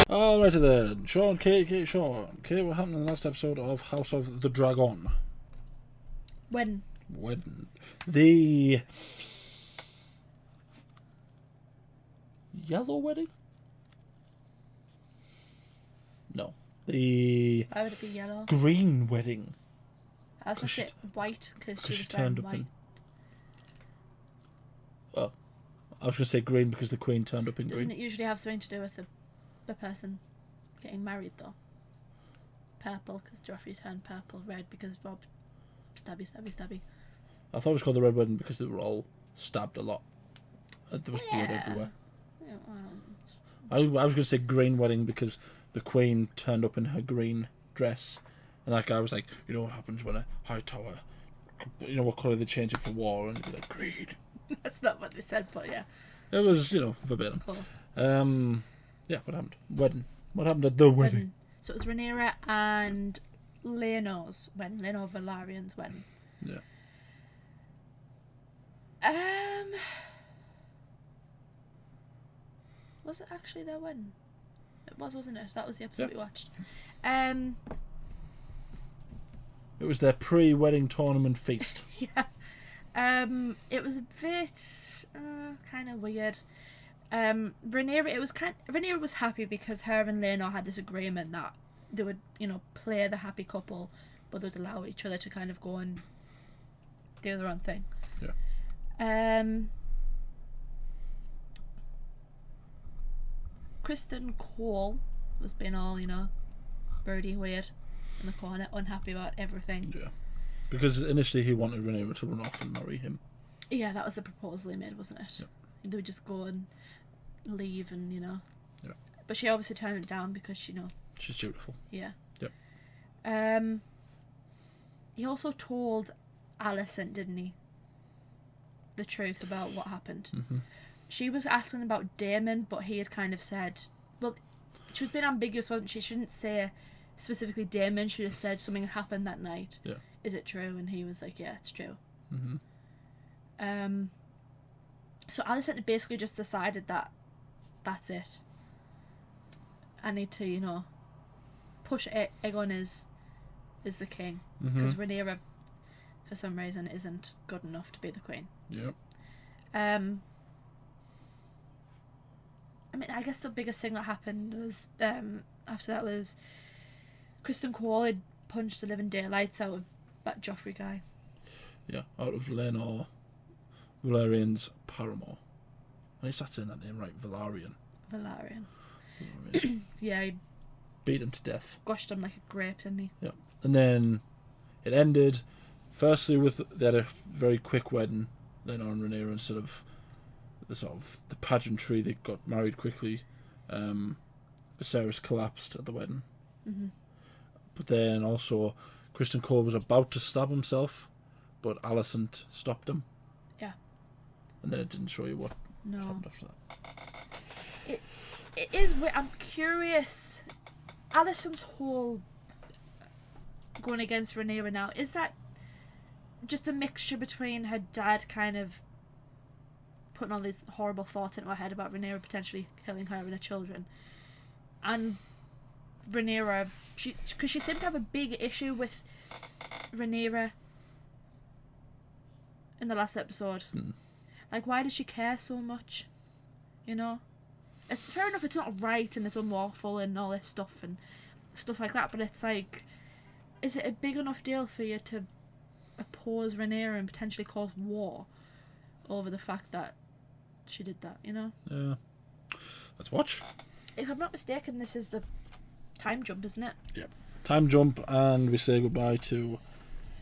Alrighty then, Sean, Sean, what happened in the last episode of House of the Dragon? When? The yellow wedding? No. The Why would it be yellow? green wedding. I was going to say white because she was turned wearing up white. Well, I was going to say green because the Queen turned up in Doesn't green. it usually have something to do with the person getting married though? Purple because Joffrey turned purple. Red because Rob stabby. I thought it was called the Red Wedding because they were all stabbed a lot. And there was blood everywhere. Yeah, well, I was going to say green wedding because the Queen turned up in her green dress. And that guy was like, you know what happens when a high tower, you know what colour they change it for war? And he'd be like, green. that's not what they said, but yeah. It was, verbatim. Close. Yeah, what happened? Wedding. What happened at the wedding? So it was Rhaenyra and Laenor's wedding. Laenor Valarian's wedding. Yeah. Was it actually their wedding? It was, wasn't it? That was the episode we watched. It was their pre-wedding tournament feast. Yeah. It was a bit kind of weird. Rhaenyra was happy because her and Laenor had this agreement that they would, play the happy couple, but they'd allow each other to kind of go and do their own thing. Yeah. Kristen Cole was being all, birdie weird in the corner, unhappy about everything. Yeah. Because initially he wanted Rhaenyra to run off and marry him. Yeah, that was the proposal he made, wasn't it? Yeah. They would just go and leave and, Yeah. But she obviously turned it down because, She's dutiful. Yeah. Yep. He also told Alicent, didn't he? The truth about what happened. Mm-hmm. She was asking about Daemon, but he had kind of said, well, she was being ambiguous, wasn't she? She didn't say specifically Daemon. She just said something had happened that night. Yeah. Is it true? And he was like, yeah, it's true. Mm-hmm. So Alicent basically just decided that that's it. I need to, push Aegon is the king. Because Rhaenyra, for some reason, isn't good enough to be the queen. Yep. I guess the biggest thing that happened was, after that was, Kristen Cole had punched the living daylights out of that Joffrey guy. Yeah, out of Laenor Valerian's paramour. At least that's in that name, right? Valarian. Yeah, he beat him to death. Squashed him like a grape, didn't he? Yeah. And then it ended, firstly, they had a very quick wedding, Laenor and Rhaenyra, instead of the pageantry. They got married quickly. Viserys collapsed at the wedding. Mm-hmm. But then also, Kristen Cole was about to stab himself, but Alicent stopped him. Yeah. And then it didn't show you what No. happened after that. It is weird. I'm curious. Alicent's whole going against Rhaenyra now, is that just a mixture between her dad kind of putting all these horrible thoughts into her head about Rhaenyra potentially killing her and her children, and Rhaenyra, because she seemed to have a big issue with Rhaenyra in the last episode. Like, why does she care so much? It's fair enough, it's not right and it's unlawful and all this stuff and stuff like that, but it's like, is it a big enough deal for you to oppose Rhaenyra and potentially cause war over the fact that she did that, Yeah. Let's watch. If I'm not mistaken, this is the time jump, isn't it? Yeah. Time jump, and we say goodbye to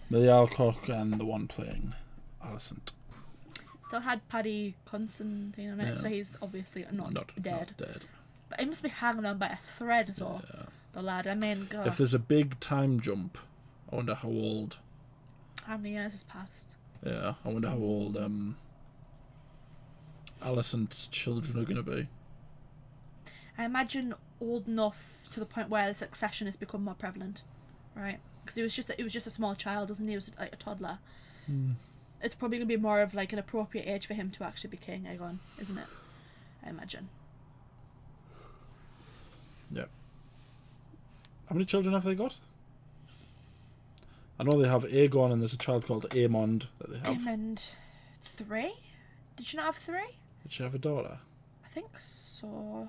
Millie Alcock and the one playing Alicent. Still had Paddy Constantine on it, so he's obviously not dead. Not dead. But he must be hanging on by a thread, though. Yeah. The lad. I mean, God. If there's a big time jump, I wonder how old. How many years has passed? Yeah, I wonder how old Alicent's children are going to be. I imagine old enough to the point where the succession has become more prevalent, right? Because he was just a small child, wasn't he? He was like a toddler. it's probably going to be more of like an appropriate age for him to actually be King Aegon, isn't it? I imagine. Yeah. How many children have they got? I know they have Aegon and there's a child called Aemond that they have. Aemond 3? Did she not have 3? Did she have a daughter? I think so.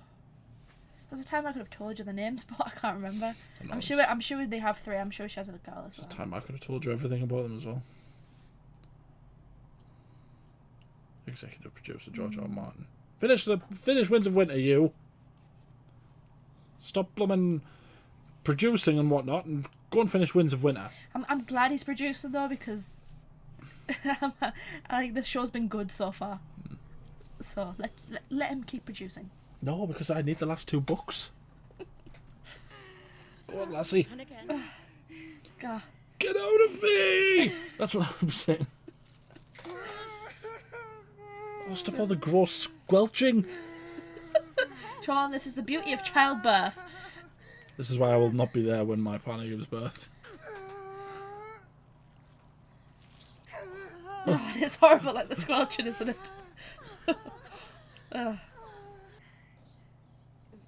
There was a time I could have told you the names, but I can't remember. I'm sure they have 3. I'm sure she has a girl as well. There's a time I could have told you everything about them as well. Executive producer George R. Martin. Finish Winds of Winter, you. Stop blooming producing and whatnot, and go and finish Winds of Winter. I'm glad he's producing though, because I think the show's been good so far. So let him keep producing. No, because I need the last 2 books. Go on, lassie. God. Get out of me! That's what I'm saying. Oh, stop all the gross squelching. Sean, this is the beauty of childbirth. This is why I will not be there when my partner gives birth. Oh, it's horrible, like the squelching, isn't it?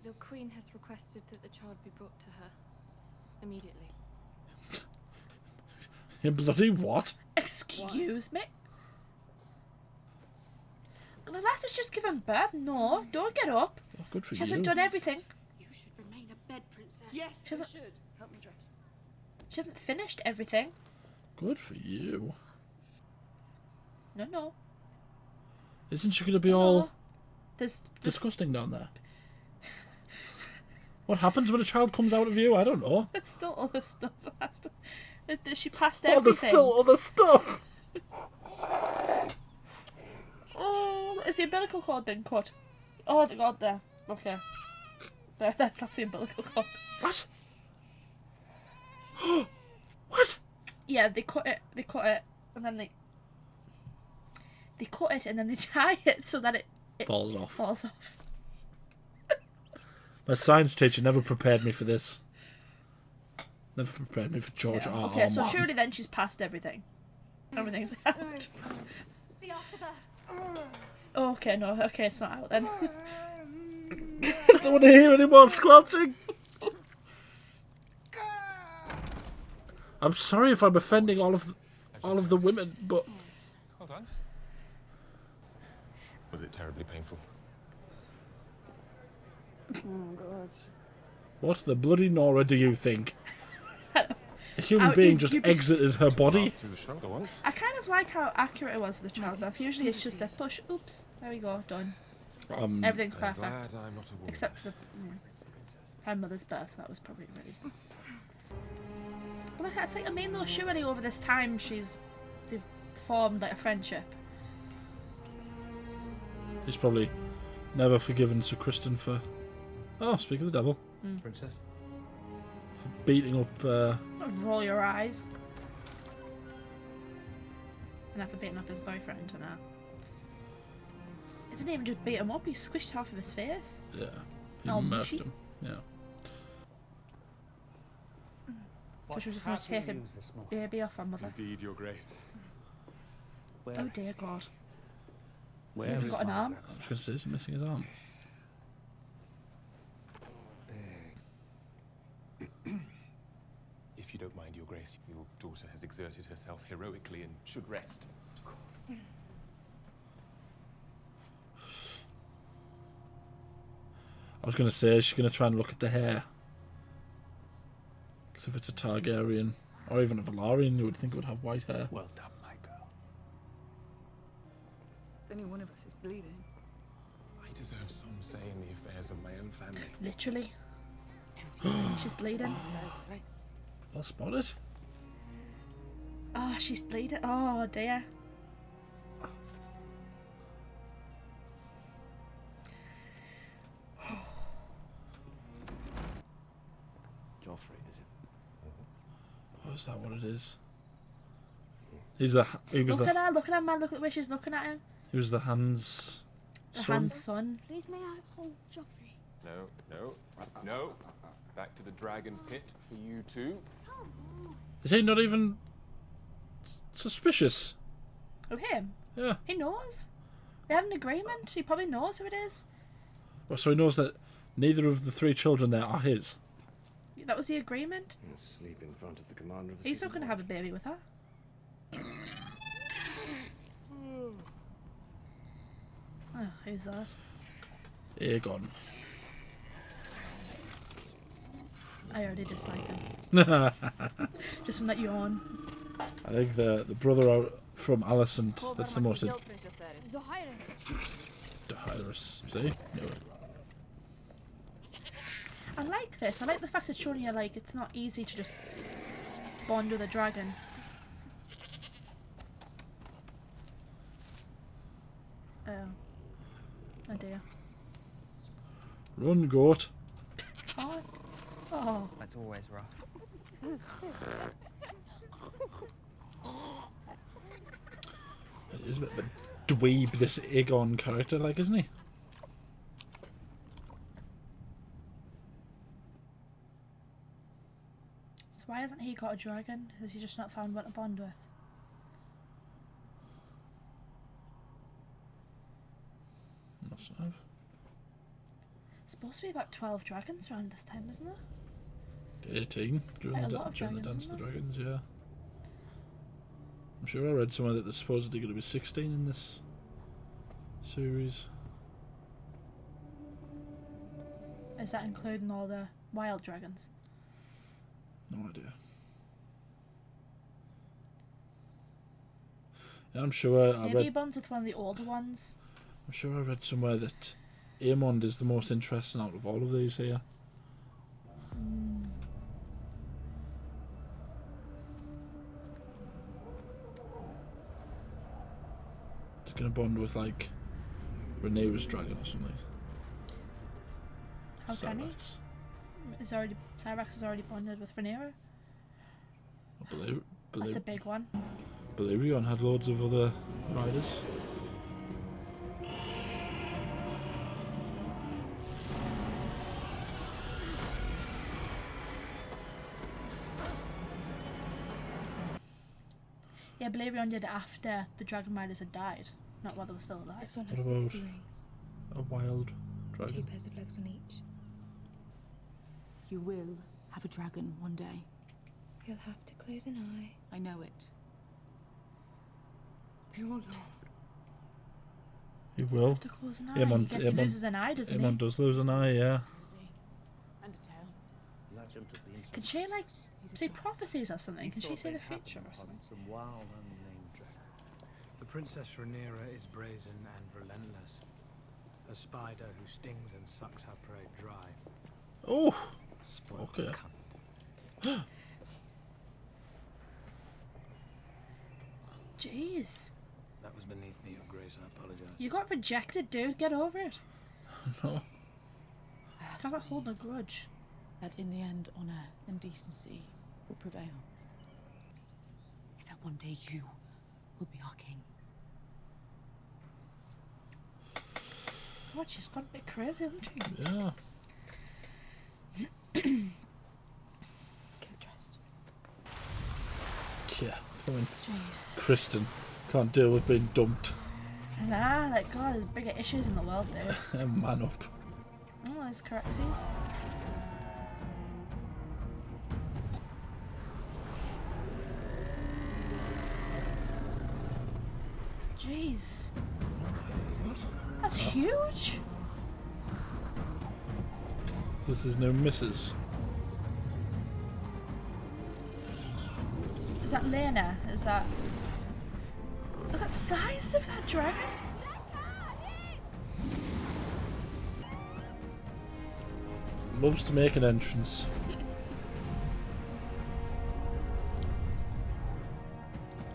The Queen has requested that the child be brought to her immediately. You bloody what? Excuse me? The lass has just given birth. No, don't get up. Oh, good for She you. hasn't done everything. You should remain abed, Princess. Yes, She you hasn't- should. Help me dress. She hasn't finished everything. Good for you. No. Isn't she going to be all There's disgusting down there? What happens when a child comes out of you? I don't know. There's still other stuff. She passed Oh, everything. there's still other stuff. Oh, is the umbilical cord been cut? Oh, the God, there. Okay. That's the umbilical cord. What? What? Yeah, they cut it, and then they cut it, and then they tie it so that it Falls off. falls off. My science teacher never prepared me for this. Never prepared me for George R. Okay, R. so Martin. surely then she's passed everything. Everything's out. The afterbirth. Oh, okay, no, okay, it's not out then. I don't want to hear any more squelching. I'm sorry if I'm offending all of the women, but Hold on. Was it terribly painful? Oh, God. what the bloody Nora do you think? A human Oh, being you- just you'd be exited her body? Through the shoulder once. I kind of like how accurate it was for the childbirth. Usually it's just a push. Oops, there we go, done. Everything's I'm perfect. glad I'm not a woman. Except for her mother's birth. That was probably really. Well, I think, I mean, though, surely over this time they've formed like a friendship. He's probably never forgiven Sir Kristen for... Oh, speak of the devil. Princess? For beating up... Don't roll your eyes. And after beating up his boyfriend and that. He didn't even just beat him up, he squished half of his face. Yeah. He Oh, murked mushy. him. Yeah. So she was just going to take a baby off her mother. Indeed, Your Grace. Oh dear God. Where He hasn't got an arm. I was going to say, he's missing his arm. If you don't mind, Your Grace, your daughter has exerted herself heroically and should rest. I was going to say, she's going to try and look at the hair. Because if it's a Targaryen, or even a Valarian, you would think it would have white hair. Well done, my girl. If any one of us is bleeding, I deserve some say in the affairs of my own family. Literally. She's bleeding. Well spotted. Oh, she's bleeding. Oh dear. Joffrey, is it? Oh, is that what it is? He was Look at the her, look at her, man. Look at the way she's looking at him. he was the Han's The son. Han's son. Please may I hold Joffrey? No. Back to the dragon pit for you two. Is he not even suspicious? Oh, him? Yeah. He knows. They had an agreement. He probably knows who it is. Well, so he knows that neither of the 3 children there are his. That was the agreement. Sleep in front of the commander of the He's not city going to have a watch. baby with her. Oh, who's that? Aegon. I already dislike him. Just from that yawn. I think the brother out from Alicent, that's the most... The Dahirus, see? No. I like this. I like the fact it's showing you, like, it's not easy to just bond with a dragon. Oh. Oh dear. Run, goat. Oh. Oh. That's always rough. It is a bit of a dweeb, this Aegon character, like, isn't he? So why hasn't he got a dragon? Has he just not found one to bond with? Must have. Supposed to be about 12 dragons around this time, isn't there? 18 during Quite a the, lot of during the dragons, Dance of the isn't Dragons, yeah. I'm sure I read somewhere that there's supposedly going to be 16 in this series. Is that including all the wild dragons? No idea. Yeah, I'm sure I Maybe he read. bonds with one of the older ones. I'm sure I read somewhere that Aemond is the most interesting out of all of these here. It's gonna bond with like Rhaenyra's dragon or something. How can he? Syrax. Cyrax is already bonded with Rhaenyra. That's a big one. Balerion had loads of other riders. Yeah, Balerion did it after the dragon riders had died, not while they were still alive. This one What has about 60 rings, a wild 2 dragon? pairs of legs on each. You will have a dragon one day. You'll have to close an eye. I know it. You will He will. To close an eye. Aemond- He loses an eye, doesn't Aemond does lose an eye, yeah. And a tail. legend of the he? Can she, like, see prophecies or something? Can she see the future or something? Some wild, unnamed dragon. The Princess Rhaenyra is brazen and relentless. A spider who stings and sucks her prey dry. Oh! Spoiled Okay. cunt. Jeez. That was beneath me, Your Grace. I apologize. You got rejected, dude. Get over it. No. I have How to about holding a believe grudge? that in the end, honour and decency will prevail. Is that one day you will be our king. God, she's gone a bit crazy, hasn't she? Yeah. Get dressed. Yeah. Fine. Jeez. Kristen can't deal with being dumped. Nah, like, God, there's bigger issues in the world, dude. Man up. Oh, there's Caraxes. Jeez. That's huge. This is no misses. Is that Lena? Is that... Look at the size of that dragon. Loves to make an entrance.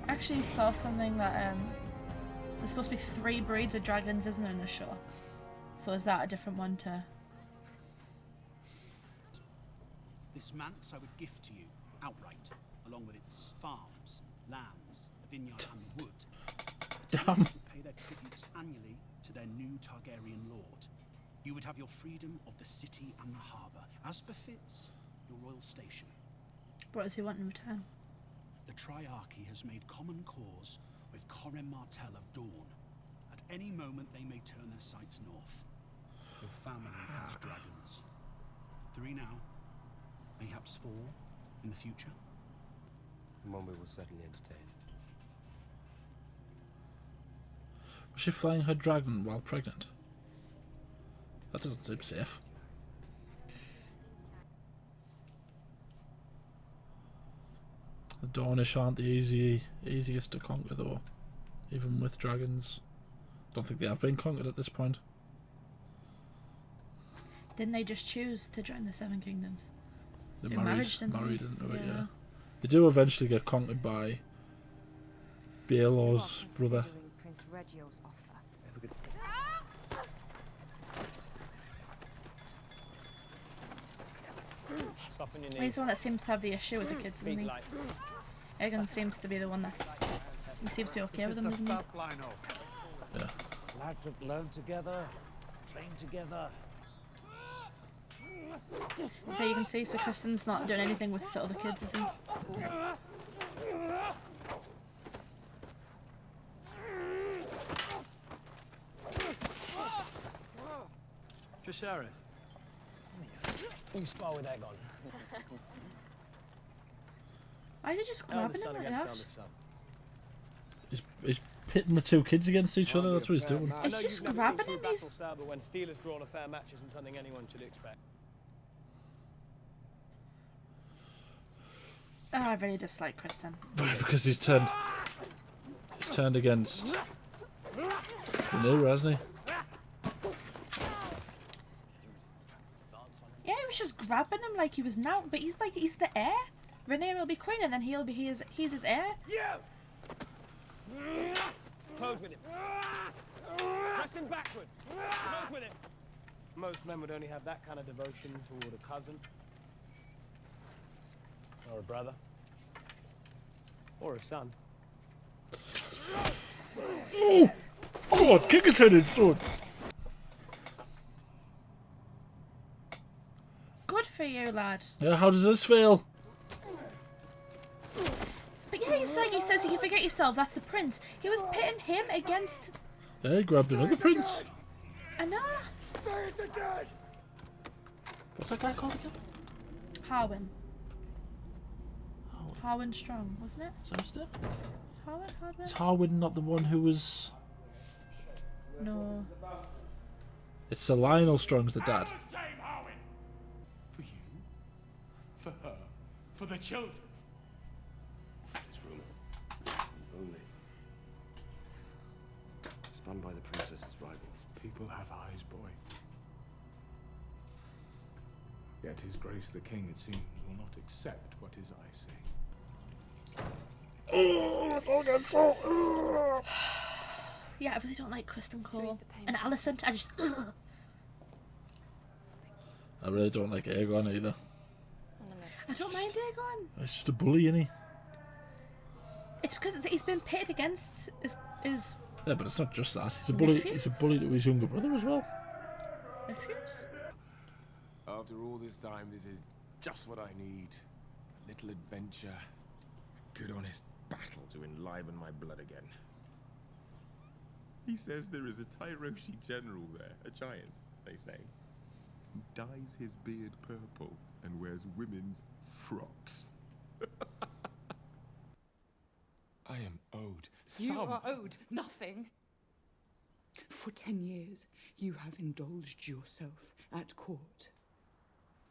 I actually saw something that there's supposed to be 3 breeds of dragons, isn't there, in the show? So is that a different one to... This manse I would gift to you outright, along with its farms, lands, a vineyard and the wood. Damn. Pay their tributes annually to their new Targaryen lord. You would have your freedom of the city and the harbour, as befits your royal station. What does he want in return? The Triarchy has made common cause with Corem Martell of Dawn. At any moment they may turn their sights north. Your family has dragons. 3 now, mayhaps 4 in the future. And one we will certainly entertain. Was she flying her dragon while pregnant? That doesn't seem safe. The Dornish aren't the easiest to conquer though, even with dragons. Don't think they have been conquered at this point. Didn't they just choose to join the Seven Kingdoms? They're Through marriage, didn't married they? into it, Yeah. yeah. They do eventually get conquered by Baelor's brother. Prince Reggio's offer. Soften your knees. He's the one that seems to have the issue with the kids, isn't Feet he? light. Egan seems to be the one that's... He seems to be okay with them, doesn't he? Yeah. Lads have learned together, trained together. So you can see, so Kristen's not doing anything with the other kids, is he? Tricerys. You spar with Aegon. Why is he just grabbing him like that? He's pitting the two kids against each other, that's what he's doing. It's just grabbing him, he's... But when steel is drawn, a fair match isn't something anyone should expect. Oh, I really dislike Kristen. Because he's turned against Rhaenyra, hasn't he? Yeah, he was just grabbing him like he was now, but he's like, he's the heir. Rhaenyra will be queen and then he's his heir. Yeah! Close with him. Press him backward. Close with him. Most men would only have that kind of devotion toward a cousin. Or a brother. Or a son. Oh! God, kick his head in, sword! Good for you, lad. Yeah, how does this feel? But yeah, he's like, he says you can forget yourself, that's the prince. He was pitting him against... Yeah, he grabbed another prince. I know. What's that guy called again? Harwin. Harwin Strong, wasn't it? Is that his name? Harwin? Is Harwin not the one who was... No. It's Sir Lionel Strong's the dad. For you, for her, for the children. It's rumour. Only. Spun by the princess's rivals. People have eyes, boy. Yet his grace the king, it seems, will not accept what his eyes say. Yeah, I really don't like Kristen Cole. And Alicent, I just... I really don't like Aegon either. I don't mind Aegon. He's just a bully, isn't he? It's because he's been pitted against his Yeah, but it's not just that. He's a bully. Nephews? He's a bully to his younger brother as well. nephews. After all this time, this is just what I need. A little adventure. Good honest battle to enliven my blood again. He says there is a Tyroshi general there, a giant, they say, who dyes his beard purple and wears women's frocks. I am owed some... You are owed nothing. For 10 years, you have indulged yourself at court.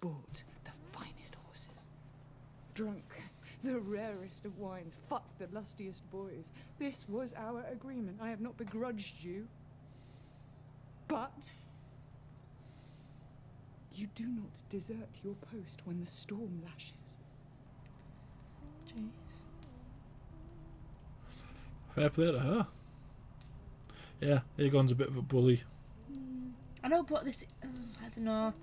Bought the finest horses. Drunk the rarest of wines. Fucked the lustiest boys. This was our agreement. I have not begrudged you. But... you do not desert your post when the storm lashes. Jeez. Fair play to her. Yeah, Aegon's a bit of a bully. I know, but this... I don't know.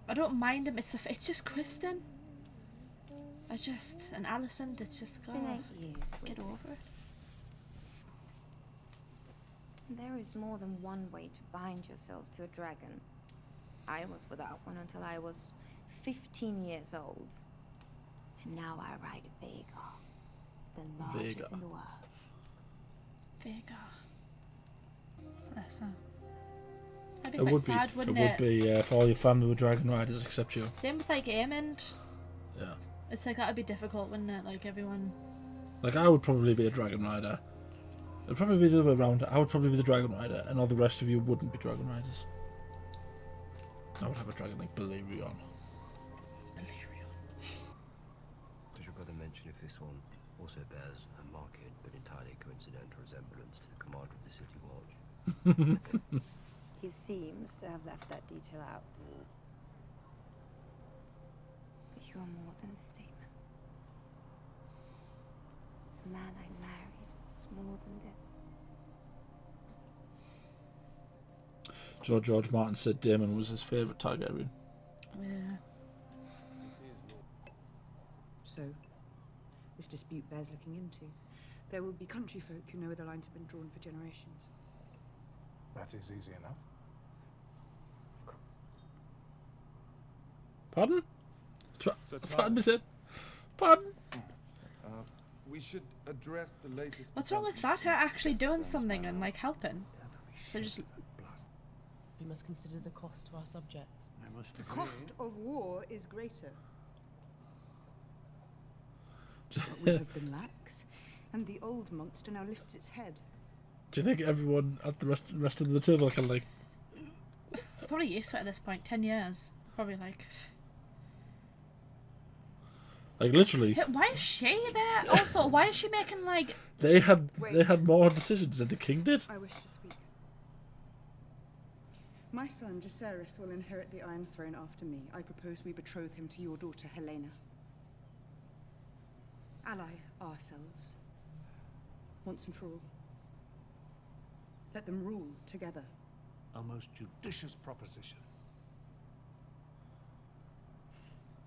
I don't mind him. It's just Kristen. And Alicent, it's just... It's been 8 years. Get over it. There is more than one way to bind yourself to a dragon. I was without one until I was 15 years old. And now I ride Vhagar, the largest Vhagar. in the world. Vega. Bless her. That'd be It quite would sad, be. wouldn't It would be if all your family were dragon riders except you. Same with like Aemond. Yeah. It's like that'd be difficult, wouldn't it? Like everyone. Like I would probably be a dragon rider. It'd probably be the other way around. I would probably be the dragon rider, and all the rest of you wouldn't be dragon riders. I would have a dragon like Balerion. Does your brother mention if this one also bears a marked but entirely coincidental resemblance to the commander of the City Watch? He seems to have left that detail out. But you are more than the statement. The man I married was more than this. George Martin said Daemon was his favourite Targaryen. Yeah. So, this dispute bears looking into. There will be country folk who know where the lines have been drawn for generations. That is easy enough. Pardon? That's what I said. Pardon? We should address the latest. What's wrong with that? Her actually doing something and like helping. So just. We must consider the cost to our subjects. The cost of war is greater. But we have been lax, and the old monster now lifts its head. Do you think everyone at the rest of the table can like? Probably used to it at this point. 10 years. Probably like. Like literally. Why is she there? Also, why is she making like? They had more decisions than the king did. I wish to speak. My son Jacaerys will inherit the Iron Throne after me. I propose we betroth him to your daughter Helena. Ally ourselves, once and for all. Let them rule together. A most judicious proposition.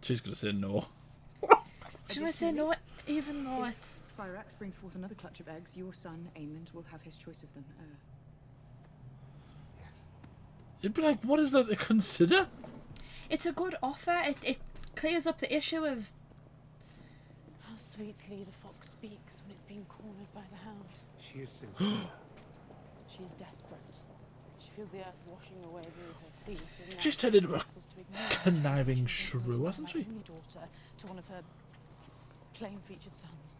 She's gonna say no. She's gonna say no, even though it's. Syrax brings forth another clutch of eggs. Your son Aemond will have his choice of them. It'd be like, what is that to consider? It's a good offer. It clears up the issue of. How sweetly the fox speaks when it's being cornered by the hound. She is sincere. She is desperate. She feels the earth washing away beneath her feet. and She's now turned into a expects us to ignore her. conniving She shrew, becomes hasn't my she? only daughter to one of her plain-featured sons.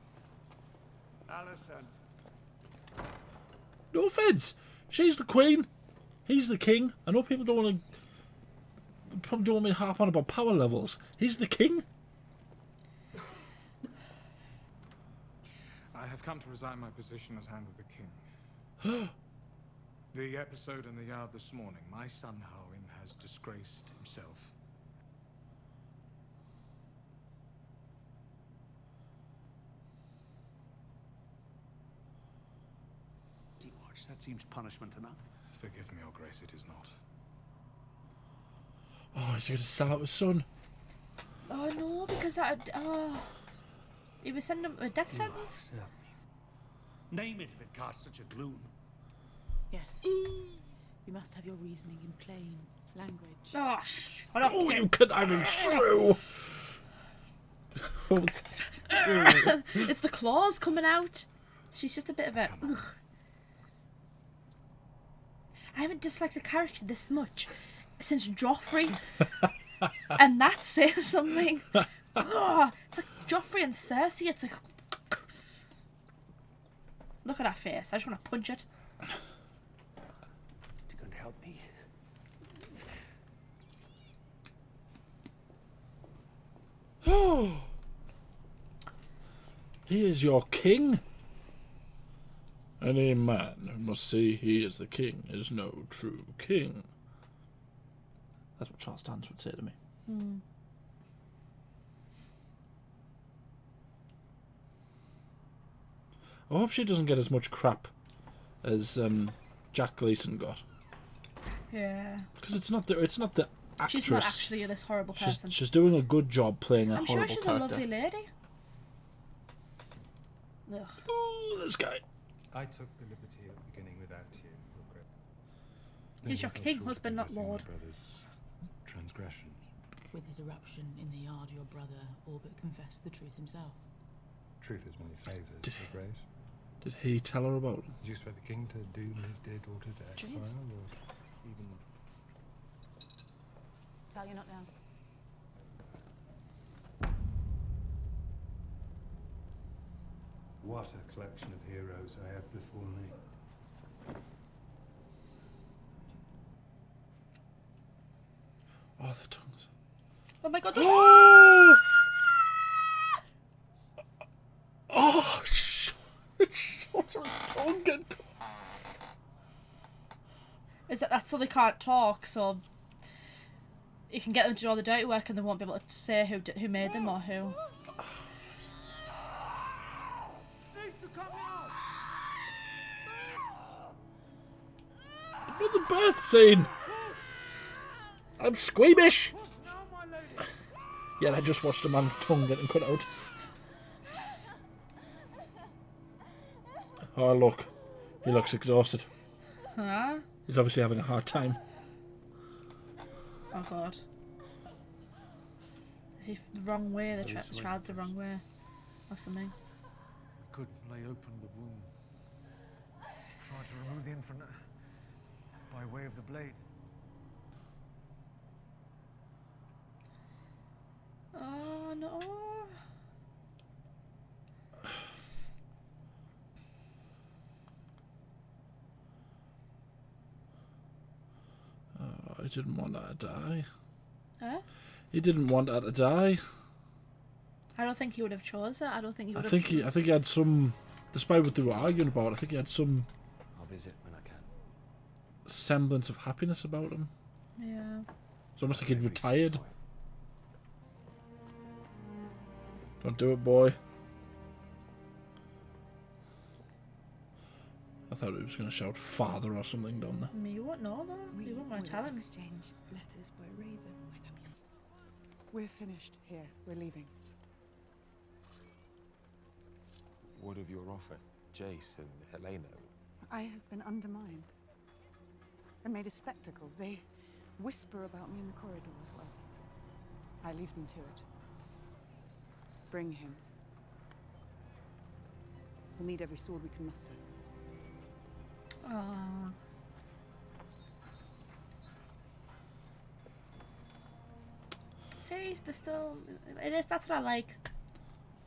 Alicent. No offense. She's the queen. He's the king. I know people don't want to. Probably don't want me to harp on about power levels. He's the king. I have come to resign my position as Hand of the King. The episode in the yard this morning, my son Harwin has disgraced himself. Watch, that seems punishment enough. Forgive me, Your Grace, it is not. Oh, he's going to sell out his son. Oh no, because that. Oh. He was sending him a death sentence? Name it if it casts such a gloom. Yes. We must have your reasoning in plain language. Oh, shut up. Oh, you conniving shrew. What was that? It's the claws coming out. She's just a bit of a. Ugh. I haven't disliked the character this much since Joffrey, and that says something. Ugh. It's like Joffrey and Cersei. It's like. Look at her face. I just want to punch it. You going to help me? Oh. He is your king. Any man who must say he is the king is no true king. That's what Charles Dance would say to me. Hmm. I hope she doesn't get as much crap as Jack Gleeson got. Yeah. Because it's not the actress. She's not actually this horrible person. She's doing a good job playing a I'm horrible sure she's character. a lovely lady. Ugh. Oh, this guy. I took the liberty of beginning without you, Your Grace. He's your king husband, not lord. Transgressions. With his eruption in the yard, your brother all but confessed the truth himself. Truth is many favours, Your Grace. Did he tell her about him? Did you expect the king to doom his dear daughter to exile, or even... Tell you're not down. What a collection of heroes I have before me. Oh, the tongues. Oh my god. Oh, shut his tongue getting caught. Is that's so they can't talk, so you can get them to do all the dirty work and they won't be able to say who made them or who. Another birth scene. I'm squeamish. Yeah, I just watched a man's tongue getting cut out. Oh, look. He looks exhausted. Huh? He's obviously having a hard time. Oh god. Is he the wrong way? The child's the wrong way. Or something. Could lay open the womb. Try to remove the infant by way of the blade. Oh no. Oh, he didn't want her to die. Huh? He didn't want her to die. I don't think he would have chose it. I don't think he would I have. think he had some, despite what they were arguing about, I think he had some I'll visit when I can. semblance of happiness about him. Yeah. It's almost like he'd retired. Don't do it, boy. I thought he was going to shout father or something down there. Me, you won't know though. You won't want to tell him. Exchange letters by Raven. We're finished here. We're leaving. What of your offer, Jace and Helena? I have been undermined and made a spectacle. They whisper about me in the corridor as well. I leave them to it. Bring him. We'll need every sword we can muster. Oh. See, there's still. It is. That's what I like.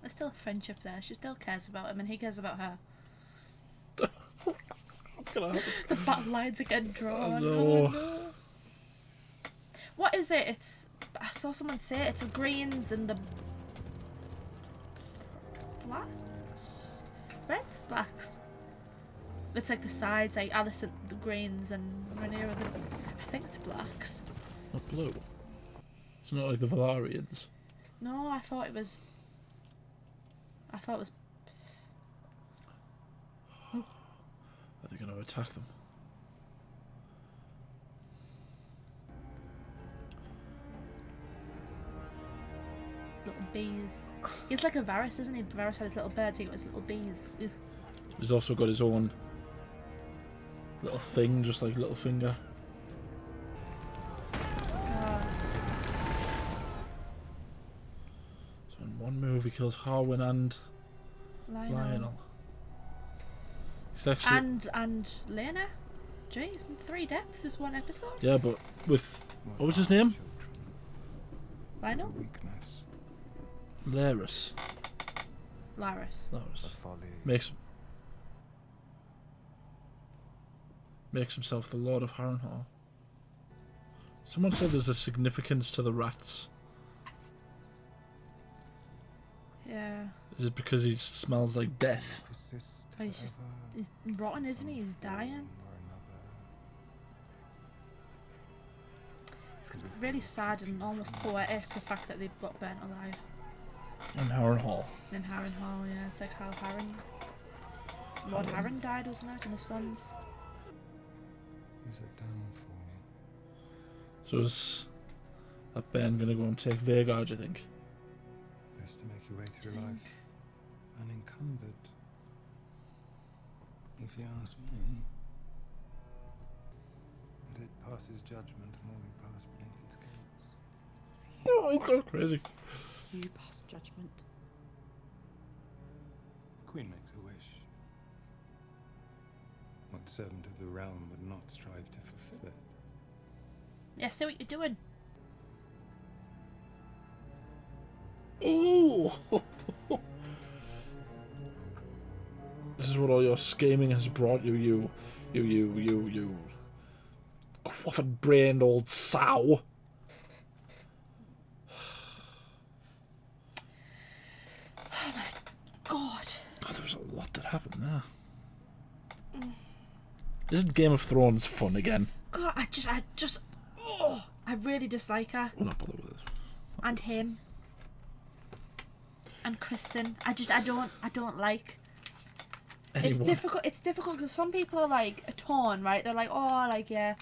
There's still a friendship there. She still cares about him, and he cares about her. What's gonna happen? The battle lines are getting drawn. Oh, no. Oh, no. What is it? It's. I saw someone say it. It's the greens and the blacks, reds, blacks. It's like the sides, like Alicent, the greens, and Rhaenyra, I think it's blacks. Not blue. It's not like the Valarians. No, I thought it was. Are they going to attack them? Little bees. He's like a Varys, isn't he? Varys had his little birds, he got his little bees. Ugh. He's also got his own little thing, just like Littlefinger. So in one move he kills Harwin and Lionel. He's actually, And Lena? Jeez, 3 deaths this one episode? yeah, but with, what was his name? Lionel? Larys. Laris. Makes himself the Lord of Harrenhal. Someone said there's a significance to the rats. Yeah. Is it because he smells like death? Oh, he's rotten, isn't he? He's dying. It's really sad and almost poetic, the fact that they got burnt alive. In Harrenhal. In Harrenhal, yeah. It's like how Lord Harren died, wasn't it? And his sons. Is it downfall? So is that Ben gonna go and take Vhagar, do you think? Best to make your way through life unencumbered. If you ask me. But it passes judgment and all who pass beneath its gates. Oh, it's so crazy. You pass judgment. The Queen makes a wish. What servant of the realm would not strive to fulfill it? Yeah, see what you're doing. Ooh! This is what all your scheming has brought you, you quafford-brained old sow. Oh my god. God, there was a lot that happened there. Isn't Game of Thrones fun again? God, I just, oh, I really dislike her. We'll not bother with it. And him. And Kristen. I don't like. Anyone. It's difficult because some people are like torn, right? They're like, oh, like, yeah,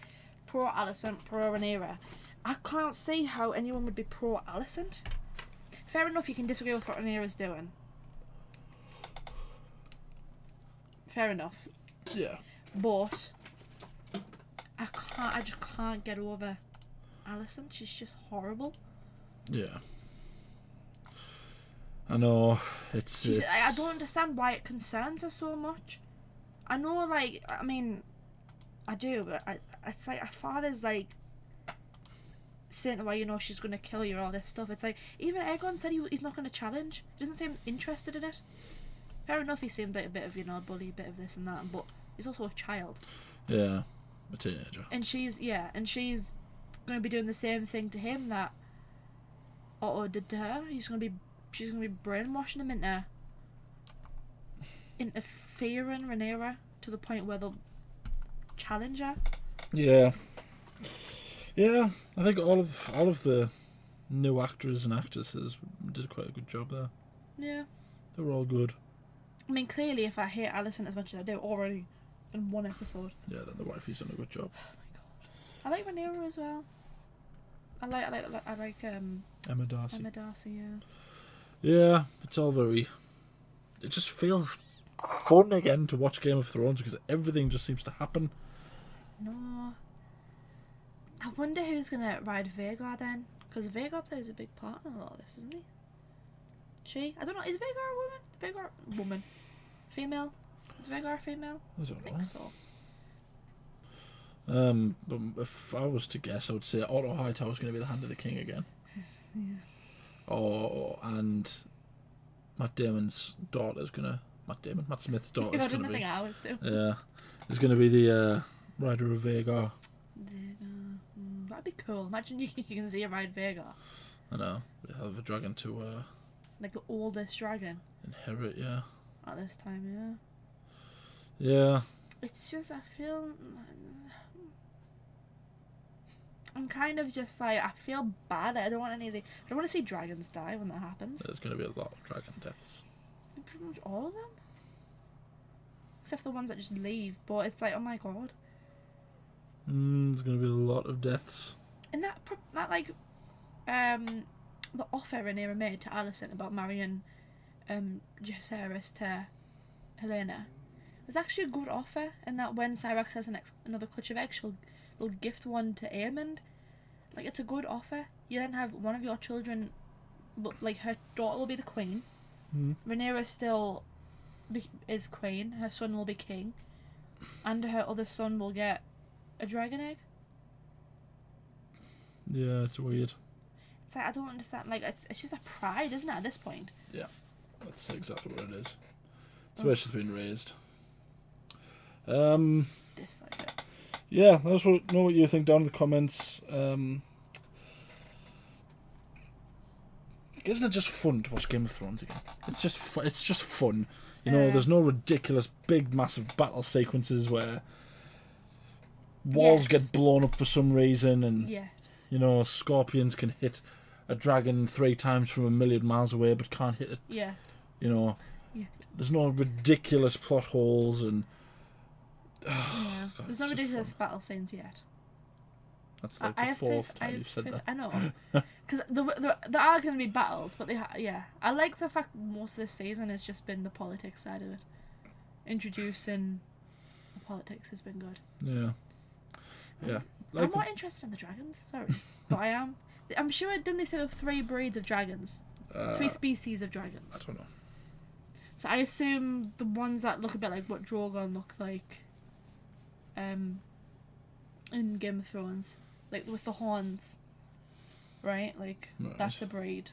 pro Alicent, pro Rhaenyra. I can't see how anyone would be pro Alicent. Fair enough, you can disagree with what Rhaenyra's doing. Fair enough. Yeah. But I just can't get over Alicent. She's just horrible. Yeah. I know, it's... I don't understand why it concerns her so much. I know, like, I mean, I do, but it's like, her father's, like, saying to her, you know, she's going to kill you or all this stuff. It's like, even Aegon said he's not going to challenge. He doesn't seem interested in it. Fair enough, he seemed like a bit of, you know, a bully, a bit of this and that, but he's also a child. Yeah, a teenager. And she's going to be doing the same thing to him that Otto did to her. She's going to be brainwashing him into fearing Rhaenyra to the point where they'll challenge her. Yeah. Yeah, I think all of the new actors and actresses did quite a good job there. Yeah. They were all good. I mean, clearly, if I hate Alicent as much as I do already in one episode. Yeah, then the wifey's done a good job. I like Rhaenyra as well. I like Emma Darcy. Emma Darcy, yeah. Yeah, it's all very... It just feels fun again to watch Game of Thrones because everything just seems to happen. No. I wonder who's going to ride Vhagar then. Because Vhagar plays a big part in a lot of this, isn't he? She? I don't know. Is Vhagar a woman? Vhagar... Woman. Female? Is Vhagar a female? I don't know. I think so. But if I was to guess, I would say Otto Hightower's going to be the Hand of the King again. Yeah. And Matt Damon's daughter's gonna... Matt Smith's daughter's I gonna be... think I always do. Yeah. Is gonna be the rider of Vhagar. That'd be cool. Imagine you can see a ride Vhagar. I know. They have a dragon to... like the oldest dragon. Inherit, yeah. At this time, yeah. Yeah. It's just, I feel... I'm kind of just like, I feel bad. I don't want to see dragons die when that happens. There's going to be a lot of dragon deaths. Pretty much all of them. Except for the ones that just leave. But it's like, oh my god. There's going to be a lot of deaths. And that like, the offer Rhaenyra made to Alicent about marrying Jacaerys to Helena was actually a good offer. And that when Cyrax has another clutch of eggs, they'll gift one to Aemond. Like, it's a good offer. You then have one of your children, like, her daughter will be the queen. Rhaenyra still is queen. Her son will be king. And her other son will get a dragon egg. Yeah, it's weird. It's like, I don't understand. Like, it's just a pride, isn't it, at this point? Yeah, that's exactly what it is. It's the way she's been raised. Dislike it. Yeah, let us know what you think down in the comments. Isn't it just fun to watch Game of Thrones again? It's just fun. You know, there's no ridiculous big massive battle sequences where walls get blown up for some reason and you know, scorpions can hit a dragon 3 times from 1,000,000 miles away but can't hit it. Yeah. You know. Yeah. There's no ridiculous plot holes and God, there's no ridiculous battle scenes yet. That's like the fourth time you've said that. I know. Because there are going to be battles, but I like the fact most of this season has just been the politics side of it. Introducing the politics has been good. Yeah. Yeah. I'm not interested in the dragons, sorry. But I am. I'm sure, didn't they say there were 3 breeds of dragons? 3 species of dragons. I don't know. So I assume the ones that look a bit like what Drogon look like in Game of Thrones, like with the horns, right? Like that's a breed.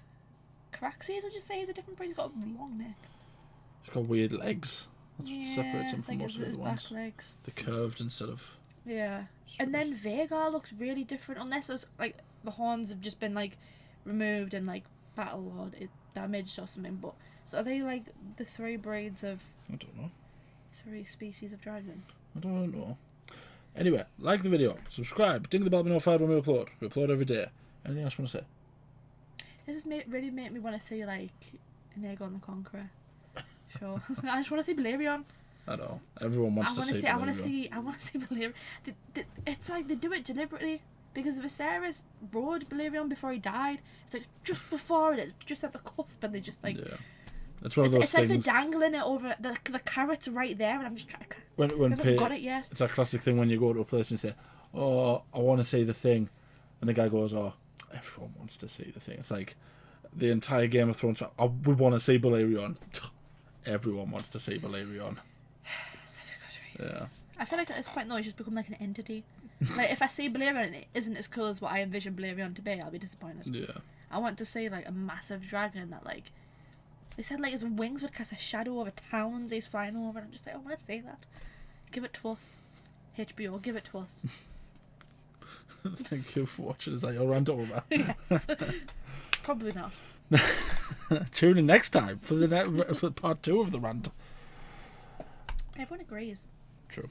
Caraxes, I just say, is a different breed. He's got a long neck. It's got weird legs. That's what separates him from like most of the his other ones. back legs. They're curved instead of. Yeah, and then Vhagar looks really different, unless it was like the horns have just been like removed and like Battle Lord is damaged or something. But so are they like the 3 breeds of? I don't know. 3 species of dragon. I don't know. Anyway, like the video, subscribe, ding the bell to be notified when we upload. We upload every day. Anything else you want to say? This really make me want to see like an Aegon the Conqueror. Sure. I just want to see Balerion. I know. Everyone wants to see Balerion. I want to see Balerion. It's like they do it deliberately because Viserys rode Balerion before he died. It's like just before it, just at the cusp, and they just like. Yeah. It's one of those things. It's like they're dangling it over the carrot's right there, and I'm just trying to. When haven't got it yet. It's a classic thing when you go to a place and say, "Oh, I want to see the thing," and the guy goes, "Oh, everyone wants to see the thing." It's like the entire Game of Thrones. I would want to see Balerion. Everyone wants to see Balerion. Yeah. I feel like at this point, though, it's just become like an entity. Like if I see Balerion and it isn't as cool as what I envision Balerion to be, I'll be disappointed. Yeah. I want to see like a massive dragon that like. They said like his wings would cast a shadow over towns he's flying over, and I'm just like, I want to see that. Give it to us. HBO, give it to us. Thank you for watching. Is that your rant over? Yes. Probably not. Tune in next time for for part 2 of the rant. Everyone agrees. True.